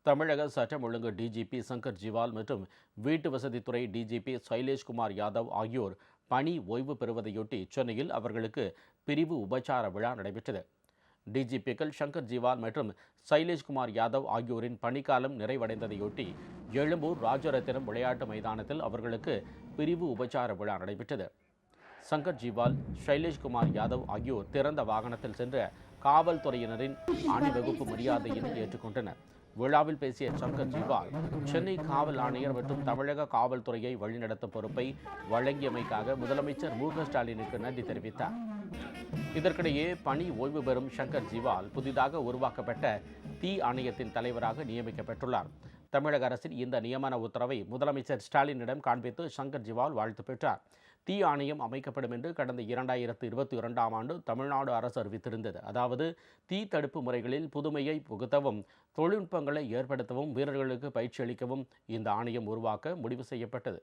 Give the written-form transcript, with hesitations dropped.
தமிழக சட்டம் ஒழுங்கு டிஜிபி சங்கர் ஜிவால் மற்றும் வீட்டு வசதித்துறை டிஜிபி சைலேஷ்குமார் யாதவ் ஆகியோர் பணி ஓய்வு பெறுவதையொட்டி சென்னையில் அவர்களுக்கு பிரிவு உபச்சார விழா நடைபெற்றது. டிஜிபிக்கள் சங்கர் ஜிவால் மற்றும் சைலேஷ்குமார் யாதவ் ஆகியோரின் பணிக்காலம் நிறைவடைந்ததையொட்டி எழும்பூர் ராஜரத்தினம் விளையாட்டு மைதானத்தில் அவர்களுக்கு பிரிவு உபச்சார விழா நடைபெற்றது. சங்கர் ஜிவால், சைலேஷ்குமார் யாதவ் ஆகியோர் திறந்த வாகனத்தில் சென்ற காவல்துறையினரின் அணிவகுப்பு மரியாதையினை ஏற்றுக்கொண்டனர். விழாவில் பேசிய சங்கர் ஜிவால், சென்னை காவல் ஆணையர் மற்றும் தமிழக காவல்துறையை வழிநடத்தும் பொறுப்பை வழங்கியமைக்காக முதலமைச்சர் மு.க.ஸ்டாலினுக்கு நன்றி தெரிவித்தார். இதற்கிடையே பணி ஓய்வு பெறும் சங்கர் ஜிவால் புதிதாக உருவாக்கப்பட்ட தீ ஆணையத்தின் தலைவராக நியமிக்கப்பட்டுள்ளார். தமிழக அரசின் இந்த நியமன உத்தரவை முதலமைச்சர் ஸ்டாலினிடம் காண்பித்து சங்கர் ஜிவால் வாழ்த்து பெற்றார். தீ ஆணையம் அமைக்கப்படும் என்று கடந்த 2022ஆம் ஆண்டு தமிழ்நாடு அரசு அறிவித்திருந்தது. அதாவது தீ தடுப்பு முறைகளில் புதுமையை புகுத்தவும், தொழில்நுட்பங்களை ஏற்படுத்தவும், வீரர்களுக்கு பயிற்சி அளிக்கவும் இந்த ஆணையம் உருவாக்க முடிவு செய்யப்பட்டது.